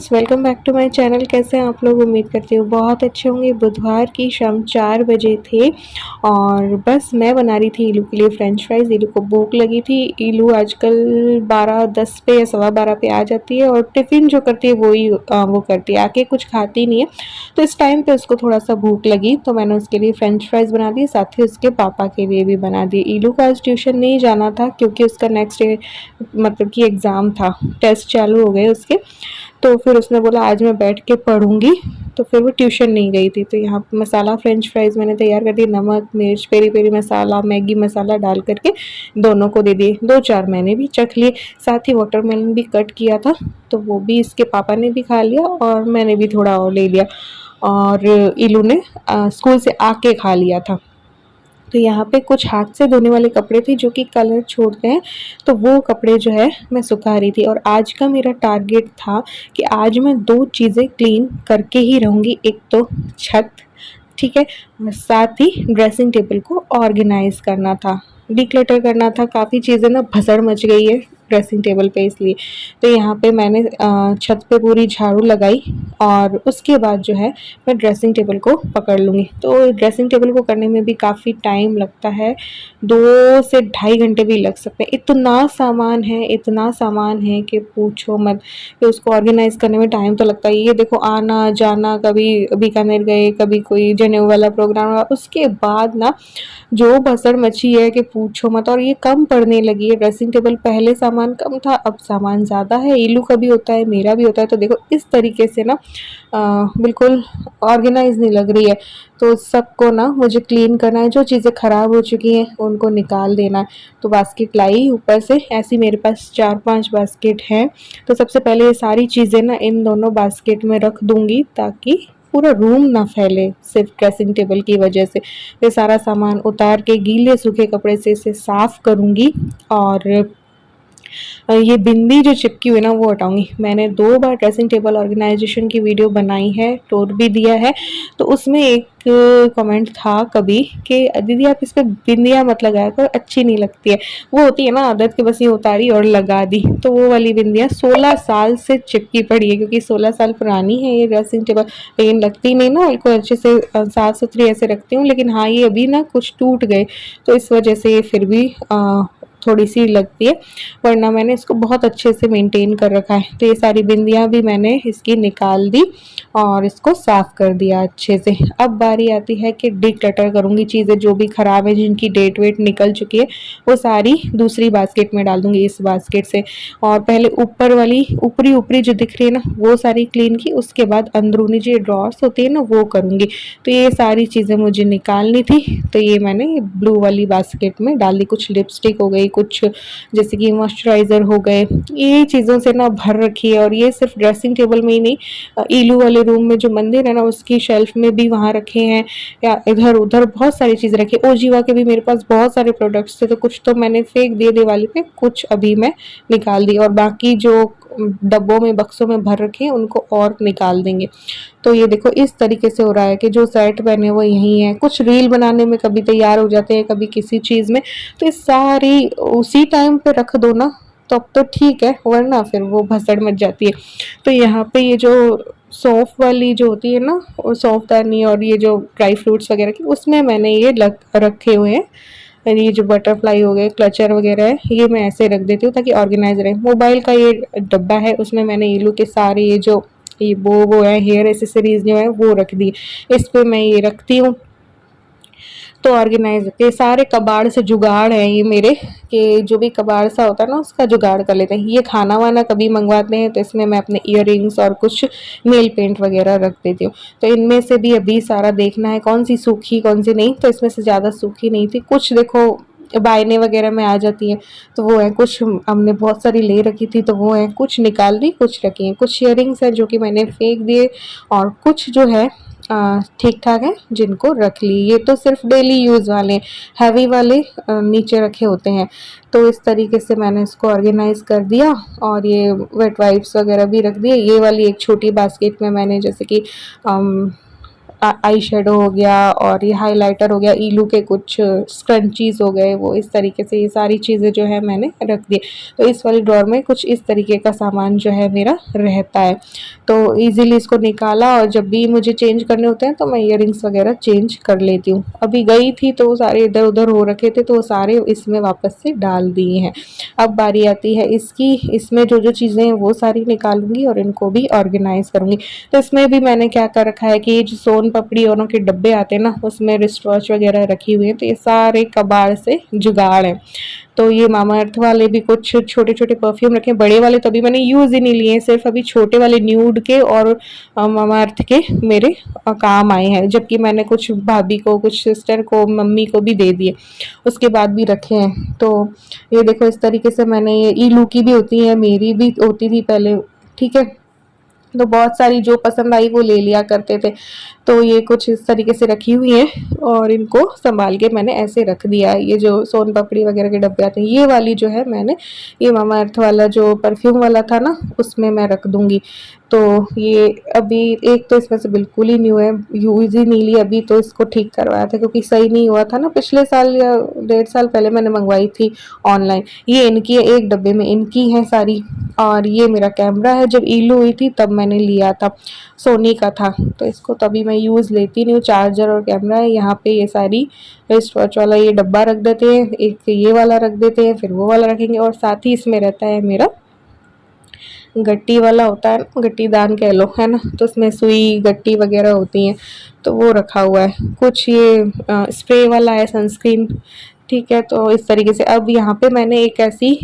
Friends, welcome back to my channel. कैसे हैं आप लोग? उम्मीद करती हूँ बहुत अच्छे होंगे। बुधवार की शाम 4 बजे थे और बस मैं बना रही थी ईलू के लिए फ्रेंच फ्राइज़। ईलू को भूख लगी थी। ईलू आजकल 12:10 पे या 12:15 पे आ जाती है और टिफ़िन जो करती है वो करती है, आके कुछ खाती नहीं है। तो इस टाइम पे उसको थोड़ा सा भूख लगी तो मैंने उसके लिए फ्रेंच फ्राइज़ बना दिए, साथ ही उसके पापा के लिए भी बना दिए। ईलू को आज ट्यूशन नहीं जाना था क्योंकि उसका नेक्स्ट डे मतलब कि एग्ज़ाम था, टेस्ट चालू हो गए उसके। तो फिर उसने बोला आज मैं बैठ के पढ़ूंगी, तो फिर वो ट्यूशन नहीं गई थी। तो यहाँ पे मसाला फ्रेंच फ्राइज़ मैंने तैयार कर दिए, नमक मिर्च पेरी पेरी मसाला मैगी मसाला डाल करके दोनों को दे दिए। 2-4 मैंने भी चख लिए, साथ ही वाटरमेलन भी कट किया था तो वो भी इसके पापा ने भी खा लिया और मैंने भी थोड़ा और ले लिया और इलू ने स्कूल से आके खा लिया था। तो यहाँ पे कुछ हाथ से धोने वाले कपड़े थे जो कि कलर छोड़ते हैं, तो वो कपड़े जो है मैं सुखा रही थी। और आज का मेरा टारगेट था कि आज मैं 2 चीज़ें क्लीन करके ही रहूँगी। एक तो छत, ठीक है, और साथ ही ड्रेसिंग टेबल को ऑर्गेनाइज करना था, डिक्लटर करना था। काफ़ी चीज़ें ना भसड़ मच गई है ड्रेसिंग टेबल पे, इसलिए तो यहाँ पे मैंने छत पे पूरी झाड़ू लगाई और उसके बाद जो है मैं ड्रेसिंग टेबल को पकड़ लूँगी। तो ड्रेसिंग टेबल को करने में भी काफ़ी टाइम लगता है, 2 से ढाई घंटे भी लग सकते हैं। इतना सामान है कि पूछो मत, कि उसको ऑर्गेनाइज करने में टाइम तो लगता ही है। ये देखो आना जाना, कभी बीकानेर गए, कभी कोई जनेऊ वाला प्रोग्राम हुआ, उसके बाद ना जो भसड़ मची है कि पूछो मत। और ये कम पड़ने लगी है ड्रेसिंग टेबल, पहले सामान कम था अब सामान ज़्यादा है। ईलू का भी होता है, मेरा भी होता है। तो देखो इस तरीके से ना बिल्कुल ऑर्गेनाइज नहीं लग रही है। तो सबको ना मुझे क्लीन करना है, जो चीज़ें ख़राब हो चुकी हैं उनको निकाल देना है। तो बास्केट लाई ऊपर से, ऐसी मेरे पास 4-5 बास्केट हैं। तो सबसे पहले ये सारी चीज़ें ना इन दोनों बास्केट में रख दूँगी ताकि पूरा रूम ना फैले सिर्फ ड्रेसिंग टेबल की वजह से। ये सारा सामान उतार के गीले सूखे कपड़े से इसे साफ़ करूँगी और ये बिंदी जो चिपकी हुई ना वो हटाऊंगी। मैंने 2 बार ड्रेसिंग टेबल ऑर्गेनाइजेशन की वीडियो बनाई है, टूर भी दिया है, तो उसमें एक कमेंट था कभी कि दीदी आप इस पर बिंदियाँ मत लगाया करो, अच्छी नहीं लगती है। वो होती है ना आदत के, बस ये उतारी और लगा दी। तो वो वाली बिंदियाँ 16 साल से चिपकी पड़ी है, क्योंकि 16 साल पुरानी है ये ड्रेसिंग टेबल, लेकिन लगती नहीं ना, इसको अच्छे से साफ सुथरी ऐसे रखती हूँ। लेकिन हाँ ये अभी ना कुछ टूट गए तो इस वजह से ये फिर भी थोड़ी सी लगती है, वरना मैंने इसको बहुत अच्छे से मेंटेन कर रखा है। तो ये सारी बिंदियाँ भी मैंने इसकी निकाल दी और इसको साफ़ कर दिया अच्छे से। अब बारी आती है कि डिक्लटर करूँगी, चीज़ें जो भी ख़राब है जिनकी डेट वेट निकल चुकी है वो सारी दूसरी बास्केट में डाल दूँगी, इस बास्केट से। और पहले ऊपर वाली ऊपरी जो दिख रही है ना वो सारी क्लीन की, उसके बाद अंदरूनी जो ड्रॉर्स होती है ना वो करूँगी। तो ये सारी चीज़ें मुझे निकालनी थी, तो ये मैंने ब्लू वाली बास्केट में डाल दी। कुछ लिपस्टिक हो गई, कुछ जैसे कि मॉइस्चराइज़र हो गए, ये चीज़ों से ना भर रखी है। और ये सिर्फ ड्रेसिंग टेबल में ही नहीं, ईलू वाले रूम में जो मंदिर है ना उसकी शेल्फ में भी वहाँ रखे हैं, या इधर उधर बहुत सारी चीज़ें रखी है। ओजीवा के भी मेरे पास बहुत सारे प्रोडक्ट्स थे, तो कुछ तो मैंने फेंक दिए दिवाली पे, कुछ अभी मैं निकाल दी और बाकी जो डब्बों में बक्सों में भर रखे हैं उनको और निकाल देंगे। तो ये देखो इस तरीके से हो रहा है कि जो सेट पहने वो यही है। कुछ रील बनाने में कभी तैयार हो जाते हैं, कभी किसी चीज़ में, तो इस सारी उसी टाइम पे रख दो ना तो अब तो ठीक है, वरना फिर वो भसड़ मच जाती है। तो यहाँ पे ये जो सौंफ वाली जो होती है ना, और सौंफदानी और ये जो ड्राई फ्रूट्स वगैरह की, उसमें मैंने ये रखे हुए हैं। और ये जो बटरफ्लाई हो गए, क्लचर वगैरह है, ये मैं ऐसे रख देती हूँ ताकि ऑर्गेनाइज रहे। मोबाइल का ये डब्बा है, उसमें मैंने ईलू के सारे ये जो ये वो है हेयर एसेसरीज जो है वो रख दी, इस पे मैं ये रखती हूँ। तो ऑर्गेनाइज ये सारे कबाड़ से जुगाड़ है ये मेरे, कि जो भी कबाड़ सा होता है ना उसका जुगाड़ कर लेते हैं। ये खाना वाना कभी मंगवाते हैं तो इसमें मैं अपने ईयररिंग्स और कुछ नेल पेंट वगैरह रख देती हूँ। तो इनमें से भी अभी सारा देखना है कौन सी सूखी कौन सी नहीं। तो इसमें से ज़्यादा सूखी नहीं थी, कुछ देखो बायने वगैरह में आ जाती है तो वो है, कुछ हमने बहुत सारी ले रखी थी तो वो है, कुछ निकाल दी कुछ रखी हैं। कुछ ईयररिंग्स हैं जो कि मैंने फेंक दिए और कुछ जो है ठीक ठाक है जिनको रख ली। ये तो सिर्फ डेली यूज़ वाले, हैवी वाले नीचे रखे होते हैं। तो इस तरीके से मैंने इसको ऑर्गेनाइज कर दिया और ये वेट वाइप्स वगैरह भी रख दिए। ये वाली एक छोटी बास्केट में मैंने जैसे कि आई शेडो हो गया और ये हाइलाइटर हो गया, ईलू के कुछ स्क्रंचीज हो गए, वो इस तरीके से ये सारी चीज़ें जो है मैंने रख दी। तो इस वाली ड्रॉर में कुछ इस तरीके का सामान जो है मेरा रहता है। तो इजीली इसको निकाला और जब भी मुझे चेंज करने होते हैं तो मैं ईयरिंग्स वगैरह चेंज कर लेती हूँ। अभी गई थी तो वो सारे इधर उधर हो रखे थे तो वो सारे इसमें वापस से डाल दिए हैं। अब बारी आती है इसकी, इसमें जो जो चीज़ें हैं वो सारी निकालूंगी और इनको भी ऑर्गेनाइज करूंगी। तो इसमें भी मैंने क्या कर रखा है कि ये जो सोन पपड़ी औरों के डब्बे आते हैं ना, उसमें रिस्ट वॉच वगैरह रखी हुई है, तो ये सारे कबाड़ से जुगाड़ है। तो ये मामा अर्थ वाले भी कुछ छोटे छोटे परफ्यूम रखे हैं, बड़े वाले तो अभी मैंने यूज़ ही नहीं लिए, सिर्फ अभी छोटे वाले न्यूड के और मामा अर्थ के मेरे काम आए हैं। जबकि मैंने कुछ भाभी को, कुछ सिस्टर को, मम्मी को भी दे दिए, उसके बाद भी रखे हैं। तो ये देखो इस तरीके से मैंने, ये ईलू की भी होती है, मेरी भी होती थी पहले, ठीक है। तो बहुत सारी जो पसंद आई वो ले लिया करते थे। तो ये कुछ इस तरीके से रखी हुई है और इनको संभाल के मैंने ऐसे रख दिया है। ये जो सोन पपड़ी वगैरह के डब्बे आते हैं, ये वाली जो है मैंने, ये मामा अर्थ वाला जो परफ्यूम वाला था ना, उसमें मैं रख दूंगी। तो ये अभी एक तो इसमें से बिल्कुल ही न्यू है, यूज ही नहीं ली अभी, तो इसको ठीक करवाया था क्योंकि सही नहीं हुआ था ना, पिछले साल या 1.5 साल पहले मैंने मंगवाई थी ऑनलाइन। ये इनकी है, एक डब्बे में इनकी है सारी। और ये मेरा कैमरा है, जब ईलू हुई थी तब मैंने लिया था, सोनी का था, तो इसको तभी मैं यूज़ लेती नहीं हूँ। चार्जर और कैमरा है। यहाँ पे ये सारी रिस्ट वॉच वाला ये डब्बा रख देते हैं, एक ये वाला रख देते हैं, फिर वो वाला रखेंगे। और साथ ही इसमें रहता है मेरा गट्टी वाला, होता है ना, गट्टी दान कह लो, है ना, तो उसमें सुई गट्टी वगैरह होती हैं, तो वो रखा हुआ है। कुछ ये स्प्रे वाला है, सनस्क्रीन, ठीक है। तो इस तरीके से अब यहाँ पे मैंने एक ऐसी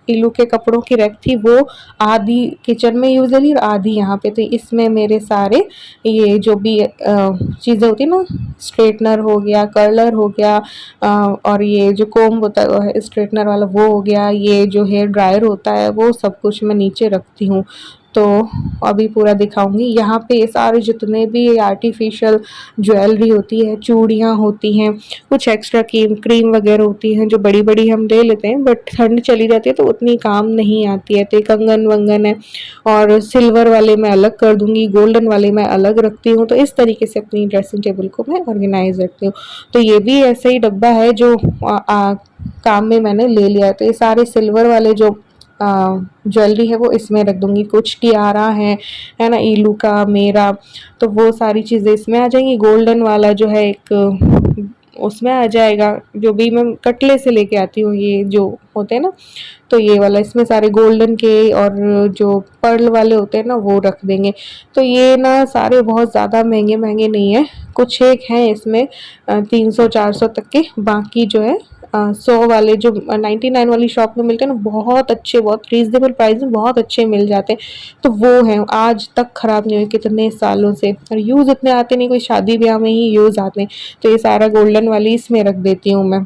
इलू के कपड़ों की रैक थी, वो आधी किचन में यूज है और आधी यहाँ पे, तो इसमें मेरे सारे ये जो भी चीज़ें होती है ना, स्ट्रेटनर हो गया, कर्लर हो गया, और ये जो कोम होता है स्ट्रेटनर वाला वो हो गया, ये जो हेयर ड्रायर होता है वो सब कुछ मैं नीचे रखती हूँ। तो अभी पूरा दिखाऊंगी। यहाँ पे ये सारे जितने भी आर्टिफिशियल ज्वेलरी होती है, चूड़ियाँ होती हैं, कुछ एक्स्ट्रा क्रीम वगैरह होती हैं जो बड़ी बड़ी हम ले लेते हैं, बट ठंड चली जाती है तो उतनी काम नहीं आती है। तो कंगन वंगन है, और सिल्वर वाले मैं अलग कर दूंगी, गोल्डन वाले मैं अलग रखती हूँ। तो इस तरीके से अपनी ड्रेसिंग टेबल को मैं ऑर्गेनाइज रखती हूँ। तो ये भी ऐसा ही डब्बा है जो काम में मैंने ले लिया है। तो ये सारे सिल्वर वाले जो ज्वेलरी है वो इसमें रख दूंगी। कुछ टियारा है ना, ईलू का, मेरा, तो वो सारी चीज़ें इसमें आ जाएंगी। गोल्डन वाला जो है एक उसमें आ जाएगा, जो भी मैं कटले से लेके आती हूँ, ये जो होते हैं ना, तो ये वाला इसमें सारे गोल्डन के और जो पर्ल वाले होते हैं ना वो रख देंगे। तो ये ना सारे बहुत ज़्यादा महंगे महंगे नहीं है, कुछ एक हैं इसमें 300-400 तक के, बाकी जो है 100 वाले जो 99 वाली शॉप में मिलते हैं ना, बहुत अच्छे, बहुत रीजनेबल प्राइस में बहुत अच्छे मिल जाते हैं। तो वो हैं, आज तक ख़राब नहीं हुए कितने सालों से, और यूज़ इतने आते नहीं, कोई शादी ब्याह में ही यूज़ आते हैं। तो ये सारा गोल्डन वाली इसमें रख देती हूँ मैं।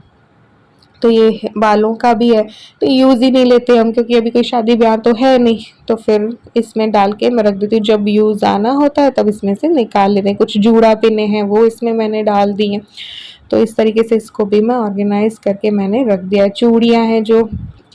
तो ये बालों का भी है, तो यूज़ ही नहीं लेते हम क्योंकि अभी कोई शादी ब्याह तो है नहीं, तो फिर इसमें डाल के मैं रख देती हूँ। जब यूज़ आना होता है तब इसमें से निकाल लेते हैं। कुछ जूड़ा पिने हैं वो इसमें मैंने डाल दिए। तो इस तरीके से इसको भी मैं ऑर्गेनाइज करके मैंने रख दिया। चूड़ियाँ हैं जो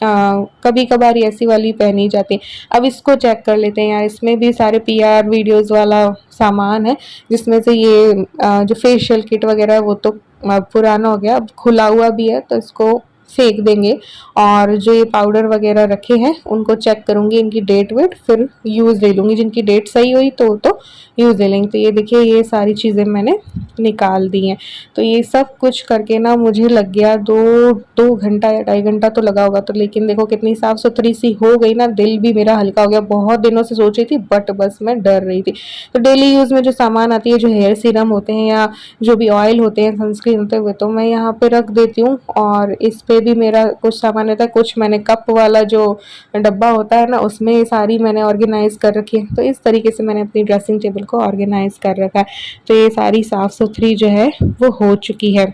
कभी कभार ऐसी वाली पहनी जाती है। अब इसको चेक कर लेते हैं यार, इसमें भी सारे पीआर वीडियोस वाला सामान है, जिसमें से ये जो फेशियल किट वगैरह है वो तो पुराना हो गया, अब खुला हुआ भी है, तो इसको फेंक देंगे। और जो ये पाउडर वगैरह रखे हैं उनको चेक करूंगी, इनकी डेट वेट, फिर यूज़ ले लूँगी। जिनकी डेट सही हुई तो यूज़ ले लेंगे। तो ये देखिए ये सारी चीज़ें मैंने निकाल दी हैं। तो ये सब कुछ करके ना मुझे लग गया 2 घंटा या 2.5 घंटा तो लगा होगा। तो लेकिन देखो कितनी साफ़ सुथरी सी हो गई ना, दिल भी मेरा हल्का हो गया। बहुत दिनों से सोच रही थी बट बस मैं डर रही थी। तो डेली यूज़ में जो सामान आती है, जो हेयर सीरम होते हैं या जो भी ऑयल होते हैं, सनस्क्रीन होते हुए, तो मैं यहाँ पे रख देती हूँ। और इस पे भी मेरा कुछ सामान रहता है, कुछ मैंने कप वाला जो डब्बा होता है ना उसमें सारी मैंने ऑर्गेनाइज कर रखी है। तो इस तरीके से मैंने अपनी ड्रेसिंग टेबल को ऑर्गेनाइज कर रखा है। तो ये सारी साफ़ सुथरी जो है वो हो चुकी है।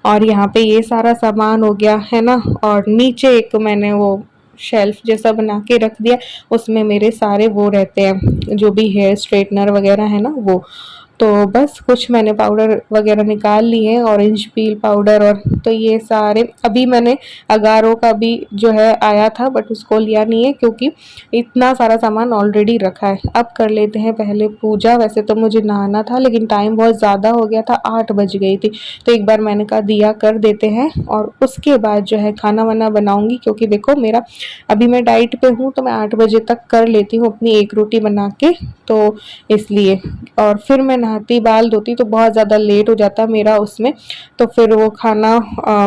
और यहाँ पे ये सारा सामान हो गया है ना। और नीचे एक मैंने वो शेल्फ जैसा बना के रख दिया, उसमें मेरे सारे वो रहते हैं जो भी हेयर स्ट्रेटनर वगैरह है ना वो। तो बस कुछ मैंने पाउडर वगैरह निकाल लिए हैं, ऑरेंज पील पाउडर, और तो ये सारे अभी मैंने अगारो का भी जो है आया था बट उसको लिया नहीं है क्योंकि इतना सारा सामान ऑलरेडी रखा है। अब कर लेते हैं पहले पूजा। वैसे तो मुझे नहाना था लेकिन टाइम बहुत ज़्यादा हो गया था, 8 बज गई थी, तो एक बार मैंने कहा दिया कर देते हैं और उसके बाद जो है खाना वाना बनाऊंगी, क्योंकि देखो मेरा अभी मैं डाइट पे हूँ तो मैं 8 बजे तक कर लेती हूँ अपनी एक रोटी बना के, तो इसलिए। और फिर मैं नहाती बाल धोती तो बहुत ज़्यादा लेट हो जाता मेरा उसमें, तो फिर वो खाना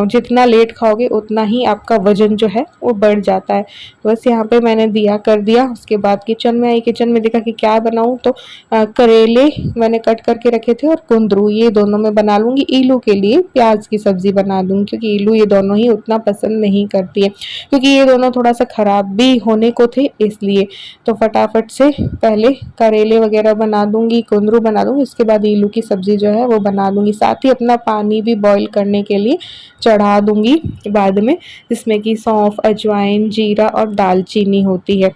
जितना लेट खाओगे उतना ही आपका वजन जो है वो बढ़ जाता है। तो बस यहाँ पे मैंने दिया कर दिया। उसके बाद किचन में आई, किचन में देखा कि क्या बनाऊँ, तो करेले मैंने कट करके रखे थे और कुंदरू, ये दोनों मैं बना लूँगी। ईलू के लिए प्याज की सब्ज़ी बना लूँगी क्योंकि ईलू ये दोनों ही उतना पसंद नहीं करती है, क्योंकि ये दोनों थोड़ा सा ख़राब भी होने को थे इसलिए। तो फटाफट से पहले करेले वगैरह बना दूँगी, कुंदरू बना दूँगी, उसके बाद ईलू की सब्ज़ी जो है वो बना दूँगी। साथ ही अपना पानी भी बॉईल करने के लिए चढ़ा दूँगी बाद में, जिसमें कि सौंफ, अजवाइन, जीरा और दालचीनी होती है।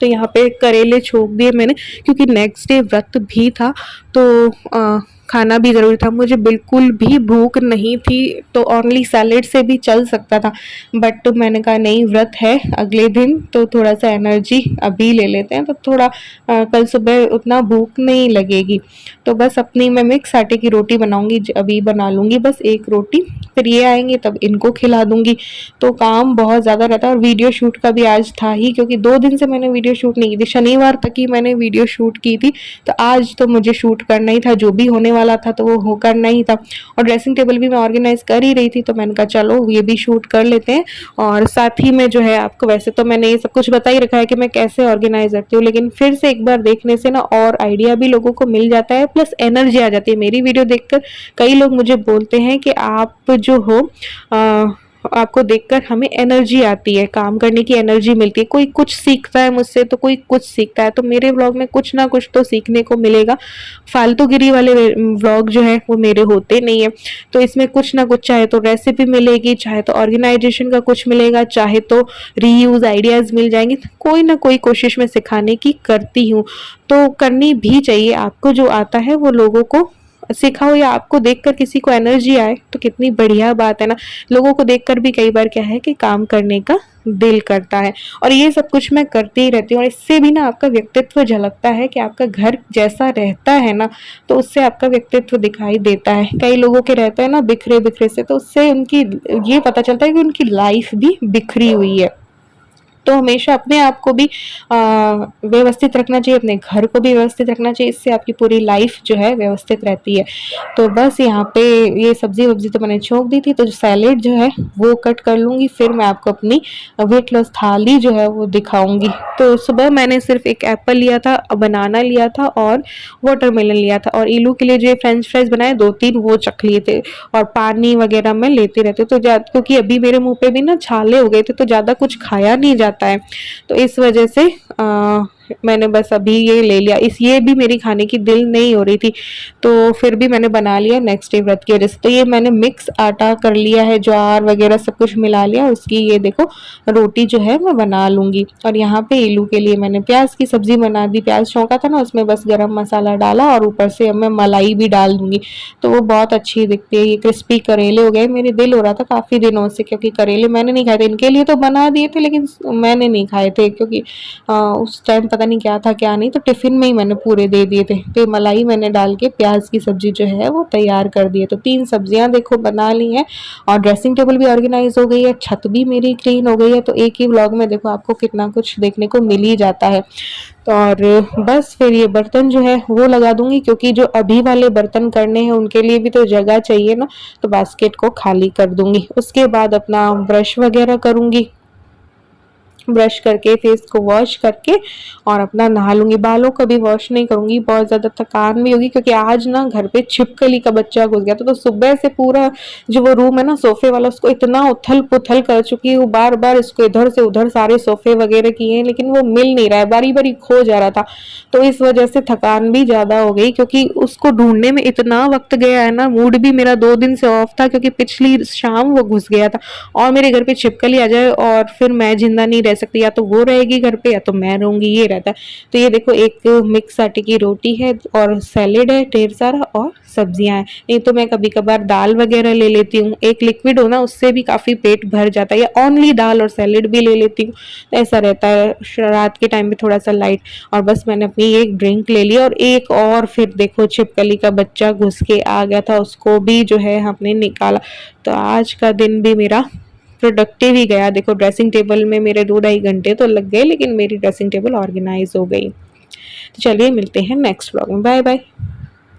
तो यहाँ पे करेले छोक दिए मैंने क्योंकि नेक्स्ट डे व्रत भी था, तो खाना भी ज़रूरी था। मुझे बिल्कुल भी भूख नहीं थी, तो ओनली सैलेड से भी चल सकता था, बट मैंने कहा नहीं व्रत है अगले दिन तो थोड़ा सा एनर्जी अभी ले लेते हैं, तो थोड़ा कल सुबह उतना भूख नहीं लगेगी। तो बस अपनी मैं मिक्स आटे की रोटी बनाऊंगी, अभी बना लूँगी बस एक रोटी, फिर ये आएंगे तब इनको खिला दूँगी। तो काम बहुत ज़्यादा रहता है और वीडियो शूट का भी आज था ही, क्योंकि 2 दिन से मैंने वीडियो शूट नहीं की थी, शनिवार तक ही मैंने वीडियो शूट की थी, तो आज तो मुझे शूट करना ही था, जो भी होने वाला था तो वो हो करना ही था। और ड्रेसिंग टेबल भी मैं ऑर्गेनाइज कर ही रही थी, तो मैंने कहा चलो ये भी शूट कर लेते हैं। और साथ ही में जो है आपको, वैसे तो मैंने ये सब कुछ बता ही रखा है कि मैं कैसे ऑर्गेनाइज करती हूँ, लेकिन फिर से एक बार देखने से ना और आइडिया भी लोगों को मिल जाता है, प्लस एनर्जी आ जाती है। मेरी वीडियो देखकर कई लोग मुझे बोलते हैं कि आप जो हो आपको देखकर हमें एनर्जी आती है, काम करने की एनर्जी मिलती है, कोई कुछ सीखता है मुझसे तो कोई कुछ सीखता है, तो मेरे व्लॉग में कुछ ना कुछ तो सीखने को मिलेगा। फालतूगिरी वाले व्लॉग जो है वो मेरे होते नहीं है, तो इसमें कुछ ना कुछ, चाहे तो रेसिपी मिलेगी, चाहे तो ऑर्गेनाइजेशन का कुछ मिलेगा, चाहे तो रीयूज आइडियाज मिल जाएंगे, कोई ना कोई कोशिश मैं सिखाने की करती हूँ। तो करनी भी चाहिए, आपको जो आता है वो लोगों को सिखाओ, या आपको देखकर किसी को एनर्जी आए तो कितनी बढ़िया बात है ना। लोगों को देखकर भी कई बार क्या है कि काम करने का दिल करता है, और ये सब कुछ मैं करती ही रहती हूँ। और इससे भी ना आपका व्यक्तित्व झलकता है कि आपका घर जैसा रहता है ना, तो उससे आपका व्यक्तित्व दिखाई देता है। कई लोगों के रहता है ना बिखरे बिखरे से, तो उससे उनकी ये पता चलता है कि उनकी लाइफ भी बिखरी हुई है। तो हमेशा अपने आप को भी व्यवस्थित रखना चाहिए, अपने घर को भी व्यवस्थित रखना चाहिए, इससे आपकी पूरी लाइफ जो है व्यवस्थित रहती है। तो बस यहाँ पे ये सब्जी वब्जी तो मैंने छोंक दी थी, तो सैलेड जो है वो कट कर लूँगी, फिर मैं आपको अपनी वेट लॉस थाली जो है वो दिखाऊंगी। तो सुबह मैंने सिर्फ एक एप्पल लिया था, बनाना लिया था और वाटरमेलन लिया था, और इलू के लिए जो फ्रेंच फ्राइज बनाए 2-3 वो चख लिए थे, और पानी वगैरह मैं लेते रहती तो क्योंकि अभी मेरे मुंह पे भी ना छाले हो गए थे, तो ज़्यादा कुछ खाया नहीं जाता है, तो इस वजह से मैंने बस अभी ये ले लिया। ये भी मेरी खाने की दिल नहीं हो रही थी, तो फिर भी मैंने बना लिया नेक्स्ट डे व्रत की वजह से। तो ये मैंने मिक्स आटा कर लिया है, ज्वार वगैरह सब कुछ मिला लिया, उसकी ये देखो रोटी जो है मैं बना लूँगी। और यहाँ पे इलू के लिए मैंने प्याज की सब्जी बना दी, प्याज छोंका था ना उसमें बस गरम मसाला डाला, और ऊपर से अब मैं मलाई भी डाल दूँगी, तो वो बहुत अच्छी दिखती है। ये क्रिस्पी करेले हो गए, मेरे दिल हो रहा था काफ़ी दिनों से, क्योंकि करेले मैंने नहीं खाए थे, इनके लिए तो बना दिए थे लेकिन मैंने नहीं खाए थे, क्योंकि उस टाइम पता नहीं क्या था क्या नहीं, तो टिफ़िन में ही मैंने पूरे दे दिए थे। तो मलाई मैंने डाल के प्याज की सब्जी जो है वो तैयार कर दी है। तो 3 सब्जियां देखो बना ली हैं, और ड्रेसिंग टेबल भी ऑर्गेनाइज हो गई है, छत भी मेरी क्लीन हो गई है। तो एक ही व्लॉग में देखो आपको कितना कुछ देखने को मिल ही जाता है। तो और बस फिर ये बर्तन जो है वो लगा दूंगी, क्योंकि जो अभी वाले बर्तन करने हैं उनके लिए भी तो जगह चाहिए ना, तो बास्केट को खाली कर दूंगी। उसके बाद अपना ब्रश वगैरह करूंगी, ब्रश करके फेस को वॉश करके और अपना नहा लूंगी। बालों का भी वॉश नहीं करूंगी, बहुत ज़्यादा थकान भी होगी, क्योंकि आज ना घर पे छिपकली का बच्चा घुस गया था, तो सुबह से पूरा जो वो रूम है ना सोफे वाला, उसको इतना उथल पुथल कर चुकी हूँ, बार बार इसको इधर से उधर सारे सोफे वगैरह किए हैं, लेकिन वो मिल नहीं रहा है, बारी बारी खो जा रहा था। तो इस वजह से थकान भी ज़्यादा हो गई, क्योंकि उसको ढूंढने में इतना वक्त गया है ना। मूड भी मेरा 2 दिन से ऑफ था, क्योंकि पिछली शाम वो घुस गया था, और मेरे घर पे छिपकली आ जाए और फिर मैं जिंदा नहीं कह सकते, या तो वो रहेगी घर पे या तो मैं रहूँगी, ये रहता है। तो ये देखो एक मिक्स आटे की रोटी है और सैलेड है ढेर सारा और सब्जियां हैं। नहीं तो मैं कभी कभार दाल वगैरह ले लेती हूँ, एक लिक्विड हो ना उससे भी काफ़ी पेट भर जाता है, या ओनली दाल और सैलेड भी ले लेती हूँ। तो ऐसा रहता है रात के टाइम में थोड़ा सा लाइट। और बस मैंने अपनी एक ड्रिंक ले ली और एक और फिर देखो छिपकली का बच्चा घुस के आ गया था, उसको भी जो है हमने निकाला। तो आज का दिन भी मेरा प्रोडक्टिव ही गया। देखो ड्रेसिंग टेबल में मेरे 2-2.5 घंटे तो लग गए, लेकिन मेरी ड्रेसिंग टेबल ऑर्गेनाइज हो गई। तो चलिए मिलते हैं नेक्स्ट व्लॉग में, बाय बाय।